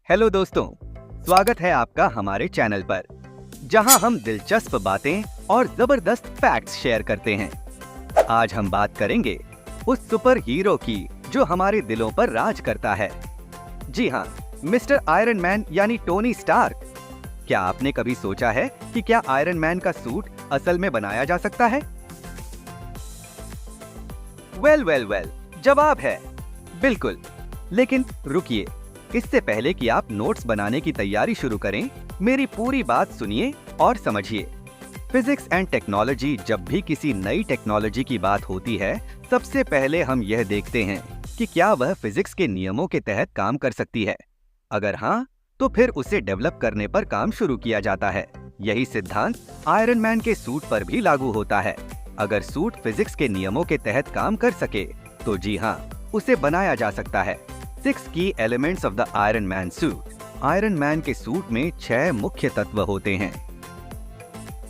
Hello दोस्तों, स्वागत है आपका हमारे चैनल पर, जहां हम दिलचस्प बातें और जबरदस्त फैक्ट्स शेयर करते हैं। आज हम बात करेंगे उस सुपर हीरो की जो हमारे दिलों पर राज करता है। जी हाँ, मिस्टर आयरन मैन यानी टोनी स्टार्क। क्या आपने कभी सोचा है कि क्या आयरन मैन का सूट असल में बनाया जा सकता है? वेल, जवाब है बिल्कुल। लेकिन रुकिए, इससे पहले कि आप नोट्स बनाने की तैयारी शुरू करें, मेरी पूरी बात सुनिए और समझिए। फिजिक्स एंड टेक्नोलॉजी, जब भी किसी नई टेक्नोलॉजी की बात होती है, सबसे पहले हम यह देखते हैं कि क्या वह फिजिक्स के नियमों के तहत काम कर सकती है। अगर हाँ, तो फिर उसे डेवलप करने पर काम शुरू किया जाता है। यही सिद्धांत आयरन मैन के सूट पर भी लागू होता है। अगर सूट फिजिक्स के नियमों के तहत काम कर सके, तो जी हाँ, उसे बनाया जा सकता है। 6 की elements of the iron man suit. Iron man के सूट में 6 मुख्य तत्व होते हैं।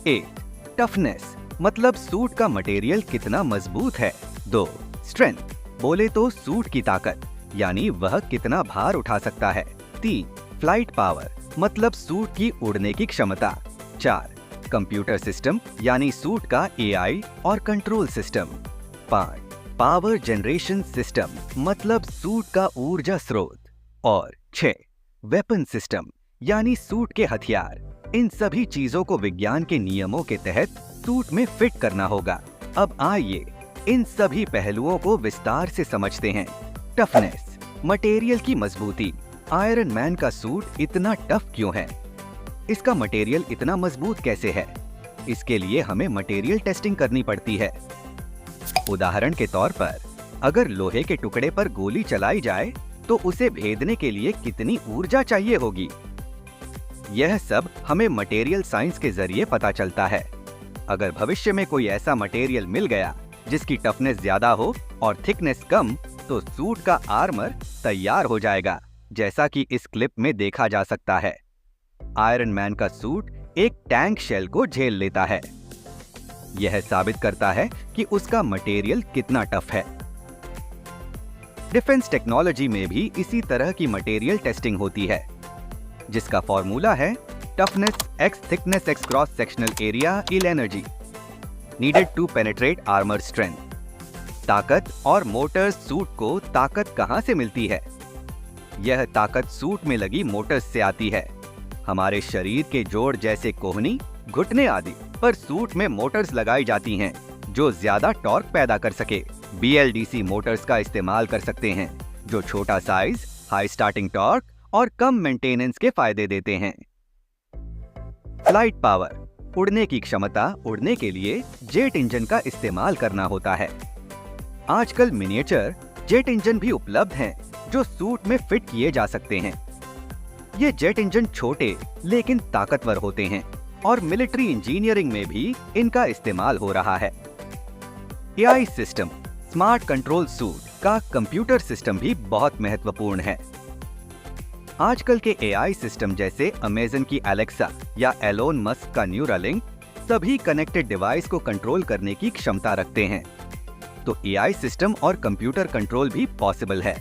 1. टफनेस, मतलब सूट का मटेरियल कितना मजबूत है। 2. स्ट्रेंथ, बोले तो सूट की ताकत, यानी वह कितना भार उठा सकता है। 3. फ्लाइट पावर, मतलब सूट की उड़ने की क्षमता। 4. कंप्यूटर सिस्टम, यानी सूट का AI और control system. 5. Power generation system, मतलब सूट का ऊर्जा स्रोत। और 6. वेपन सिस्टम, यानी सूट के हथियार। इन सभी चीजों को विज्ञान के नियमों के तहत सूट में फिट करना होगा। अब आइए इन सभी पहलुओं को विस्तार से समझते हैं। टफनेस, मटेरियल की मजबूती। आयरन मैन का सूट इतना टफ क्यों है? इसका मटेरियल इतना मजबूत कैसे है? इसके लिए हमें मटेरियल टेस्टिंग करनी पड़ती है। उदाहरण के तौर पर, अगर लोहे के टुकड़े पर गोली चलाई जाए, तो उसे भेदने के लिए कितनी ऊर्जा चाहिए होगी? यह सब हमें मटेरियल साइंस के जरिए पता चलता है। अगर भविष्य में कोई ऐसा मटेरियल मिल गया जिसकी टफनेस ज्यादा हो और थिकनेस कम, तो सूट का आर्मर तैयार हो जाएगा, जैसा कि इस क्लिप में देखा जा सकता है। आयरन मैन का सूट एक टैंक शेल को झेल लेता है। यह साबित करता है कि उसका मटेरियल कितना टफ है। डिफेंस टेक्नोलॉजी में भी इसी तरह की मटेरियल टेस्टिंग होती है, जिसका फॉर्मूला है toughness x thickness x cross sectional area इल energy needed to penetrate armour strength. ताकत और मोटर्स। सूट को ताकत कहां से मिलती है? यह ताकत सूट में लगी मोटर्स से आती है। हमारे शरीर के जोड़ जैसे कोहनी, घुटने आदि पर सूट में मोटर्स लगाई जाती हैं, जो ज्यादा टॉर्क पैदा कर सके। BLDC मोटर्स का इस्तेमाल कर सकते हैं, जो छोटा साइज, हाई स्टार्टिंग टॉर्क और कम मेंटेनेंस के फायदे देते हैं। फ्लाइट पावर, उड़ने की क्षमता। उड़ने के लिए जेट इंजन का इस्तेमाल करना होता है। आजकल मिनिएचर जेट इंजन भी उपलब्ध हैं, जो सूट में फिट किए जा सकते हैं। ये जेट इंजन छोटे लेकिन ताकतवर होते हैं और मिलिट्री इंजीनियरिंग में भी इनका इस्तेमाल हो रहा है। AI system, smart control suit का कंप्यूटर सिस्टम भी बहुत महत्वपूर्ण है। आजकल के AI सिस्टम जैसे अमेज़न की एलेक्सा या एलोन मस्क का न्यूरालिंक सभी कनेक्टेड डिवाइस को कंट्रोल करने की क्षमता रखते हैं। तो AI सिस्टम और कंप्यूटर कंट्रोल भी पॉसिबल है।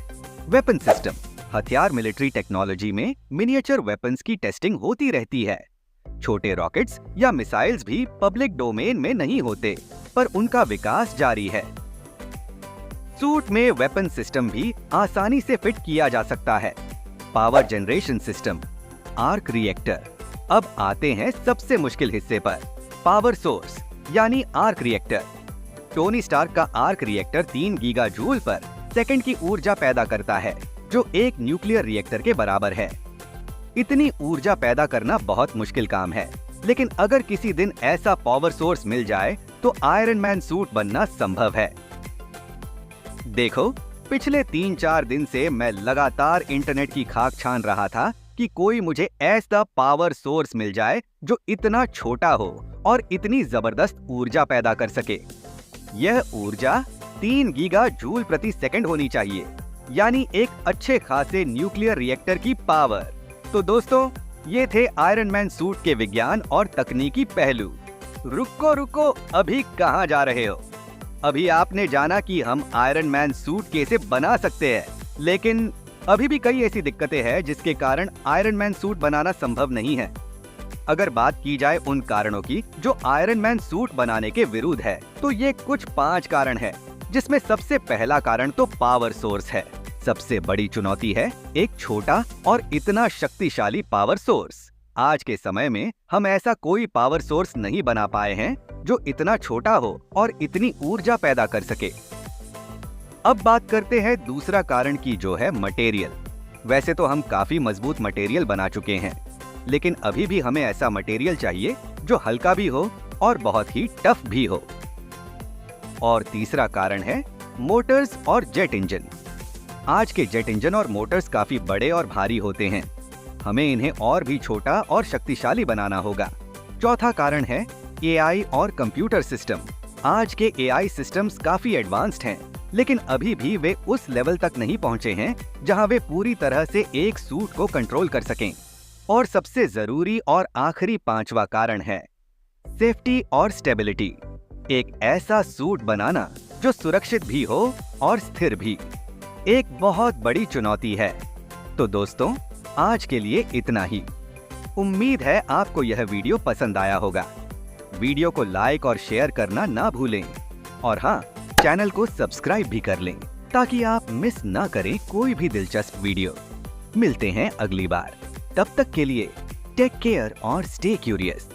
वेपन सिस्टम, हथियार। मिलिट्री टेक्नोलॉजी में मिनिएचर वेपन्स की टेस्टिंग होती रहती है। छोटे रॉकेट्स या मिसाइल्स भी पब्लिक डोमेन में नहीं होते, पर उनका विकास जारी है। सूट में वेपन सिस्टम भी आसानी से फिट किया जा सकता है। Power generation system, arc reactor. अब आते हैं सबसे मुश्किल हिस्से पर, पावर सोर्स यानी आर्क रिएक्टर। टोनी स्टार्क का आर्क रिएक्टर 3 गीगा जूल पर सेकंड की ऊर्जा पैदा करता है, जो एक न्यूक्लियर रिएक्टर के बराबर है। इतनी ऊर्जा पैदा करना बहुत मुश्किल काम है, लेकिन अगर किसी दिन ऐसा पावर सोर्स मिल जाए, तो आयरन मैन सूट बनना संभव है। देखो, पिछले 3-4 दिन से मैं लगातार इंटरनेट की खाक छान रहा था कि कोई मुझे ऐसा पावर सोर्स मिल जाए जो इतना छोटा हो और इतनी जबरदस्त ऊर्जा पैदा कर सके। यह ऊर्जा 3 गीगा जूल प्रति सेकंड होनी चाहिए, यानी एक अच्छे खासे न्यूक्लियर रिएक्टर की पावर। तो दोस्तों, ये थे आयरन मैन सूट के विज्ञान और तकनीकी पहलू। रुको, अभी कहाँ जा रहे हो? अभी आपने जाना कि हम आयरन मैन सूट कैसे बना सकते हैं, लेकिन अभी भी कई ऐसी दिक्कतें हैं जिसके कारण आयरन मैन सूट बनाना संभव नहीं है। अगर बात की जाए उन कारणों की जो आयरन मैन सूट बनाने के विरुद्ध है, तो ये कुछ 5 कारण है, जिसमें सबसे पहला कारण तो पावर सोर्स है। सबसे बड़ी चुनौती है एक छोटा और इतना शक्तिशाली पावर सोर्स। आज के समय में हम ऐसा कोई पावर सोर्स नहीं बना पाए हैं जो इतना छोटा हो और इतनी ऊर्जा पैदा कर सके। अब बात करते हैं दूसरा कारण की, जो है मटेरियल। वैसे तो हम काफी मजबूत मटेरियल बना चुके हैं, लेकिन अभी भी हमें ऐसा मटेरियल चाहिए जो हल्का भी हो और बहुत ही टफ भी हो। और तीसरा कारण है मोटर्स और जेट इंजन। आज के जेट इंजन और मोटर्स काफी बड़े और भारी होते हैं, हमें इन्हें और भी छोटा और शक्तिशाली बनाना होगा। चौथा कारण है एआई और कंप्यूटर सिस्टम। आज के एआई सिस्टम्स काफी एडवांस्ड हैं, लेकिन अभी भी वे उस लेवल तक नहीं पहुंचे हैं जहां वे पूरी तरह से एक सूट को कंट्रोल कर सकें। और सबसे जरूरी और आखिरी 5वां कारण है सेफ्टी और स्टेबिलिटी। एक ऐसा सूट बनाना जो सुरक्षित भी हो और स्थिर भी, एक बहुत बड़ी चुनौती है। तो दोस्तों, आज के लिए इतना ही। उम्मीद है आपको यह वीडियो पसंद आया होगा। वीडियो को लाइक और शेयर करना ना भूलें, और हाँ, चैनल को सब्सक्राइब भी कर लें ताकि आप मिस ना करें कोई भी दिलचस्प वीडियो। मिलते हैं अगली बार, तब तक के लिए टेक केयर और स्टे क्यूरियस।